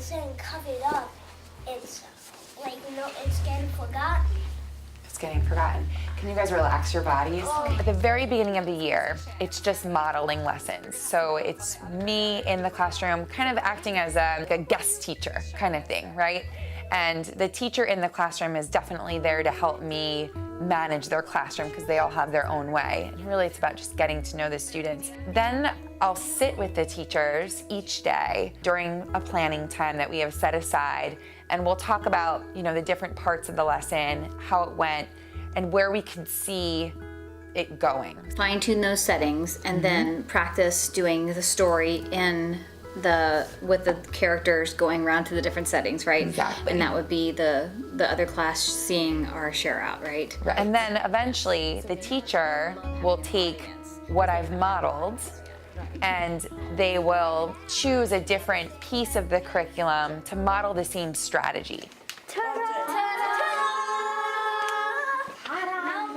instead of covered up, it's like, it's getting forgotten. It's getting forgotten. Can you guys relax your bodies? At the very beginning of the year, it's just modeling lessons. So it's me in the classroom kind of acting as like a guest teacher kind of thing, right? And the teacher in the classroom is definitely there to help me manage their classroom because they all have their own way. And really it's about just getting to know the students. Then I'll sit with the teachers each day during a planning time that we have set aside, and we'll talk about, the different parts of the lesson, how it went, and where we could see it going. Fine-tune those settings and then practice doing the story with the characters going around to the different settings, right? Exactly. And that would be the other class seeing our share out, right? Right. And then eventually the teacher will take what I've modeled and they will choose a different piece of the curriculum to model the same strategy.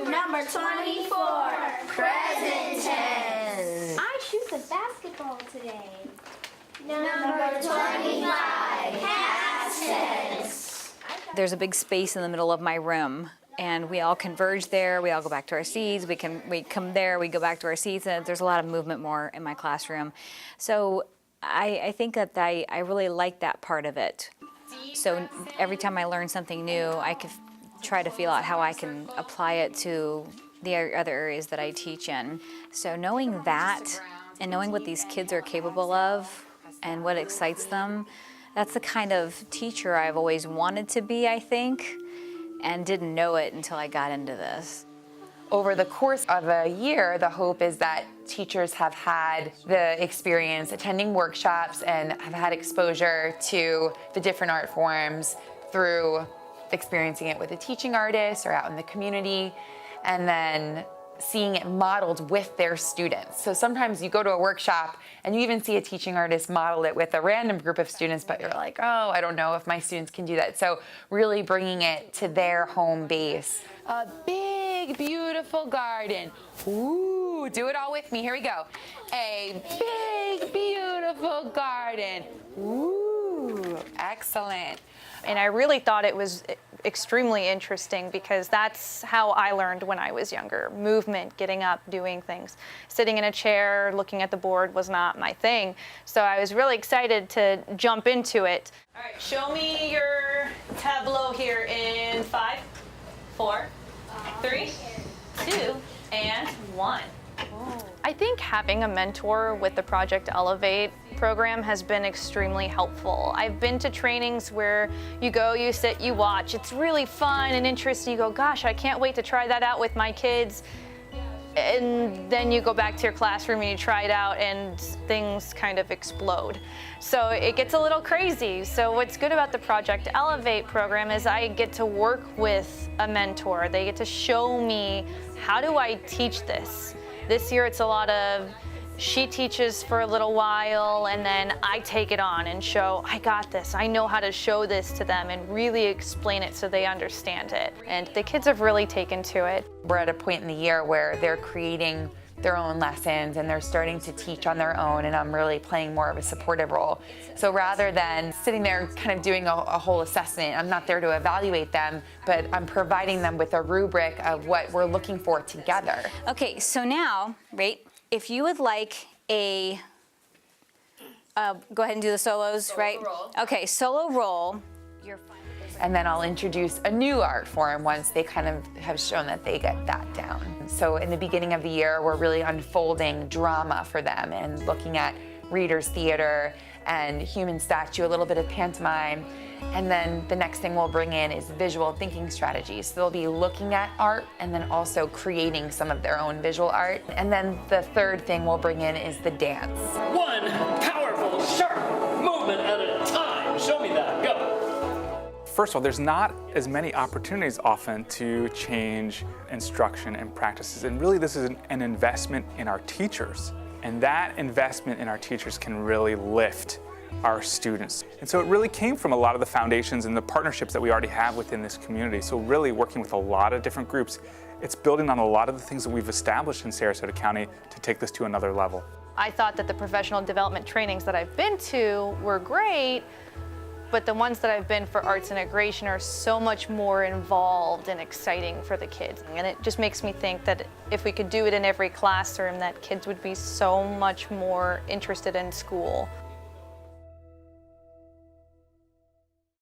Number 24, present tense. I shoot the basketball today. Number 25, past tense. There's a big space in the middle of my room, and we all converge there. We all go back to our seats. We come there. We go back to our seats, and there's a lot of movement more in my classroom. So I think that I really like that part of it. So every time I learn something new, I can try to feel out how I can apply it to the other areas that I teach in. So knowing that and knowing what these kids are capable of and what excites them, that's the kind of teacher I've always wanted to be, I think, and didn't know it until I got into this. Over the course of a year, the hope is that teachers have had the experience attending workshops and have had exposure to the different art forms through experiencing it with a teaching artist or out in the community, and then seeing it modeled with their students. So sometimes you go to a workshop and you even see a teaching artist model it with a random group of students, but you're like, oh, I don't know if my students can do that. So really bringing it to their home base. A big, beautiful garden. Ooh, do it all with me. Here we go. A big, beautiful garden. Ooh, excellent. And I really thought it was extremely interesting because that's how I learned when I was younger. Movement, getting up, doing things. Sitting in a chair, looking at the board was not my thing. So I was really excited to jump into it. All right, show me your tableau here in 5, 4, 3, 2, and 1. I think having a mentor with the Project Elevate program has been extremely helpful. I've been to trainings where you go, you sit, you watch. It's really fun and interesting. You go, gosh, I can't wait to try that out with my kids. And then you go back to your classroom and you try it out and things kind of explode. So it gets a little crazy. So what's good about the Project Elevate program is I get to work with a mentor. They get to show me, how do I teach this? This year it's a lot of, she teaches for a little while and then I take it on and show, I got this, I know how to show this to them and really explain it so they understand it. And the kids have really taken to it. We're at a point in the year where they're creating their own lessons and they're starting to teach on their own, and I'm really playing more of a supportive role. So rather than sitting there kind of doing a whole assessment, I'm not there to evaluate them, but I'm providing them with a rubric of what we're looking for together. Okay, so now, right, if you would like a, go ahead and do the solos, right? Roll. Okay, solo roll. And then I'll introduce a new art form once they kind of have shown that they get that down. So in the beginning of the year, we're really unfolding drama for them and looking at readers' theater and human statue, a little bit of pantomime. And then the next thing we'll bring in is visual thinking strategies. So they'll be looking at art and then also creating some of their own visual art. And then the third thing we'll bring in is the dance. One powerful, sharp movement at a time. Show me that. Go. First of all, there's not as many opportunities often to change instruction and practices. And really this is an investment in our teachers. And that investment in our teachers can really lift our students. And so it really came from a lot of the foundations and the partnerships that we already have within this community. So really working with a lot of different groups, it's building on a lot of the things that we've established in Sarasota County to take this to another level. I thought that the professional development trainings that I've been to were great, but the ones that I've been for arts integration are so much more involved and exciting for the kids. And it just makes me think that if we could do it in every classroom, that kids would be so much more interested in school.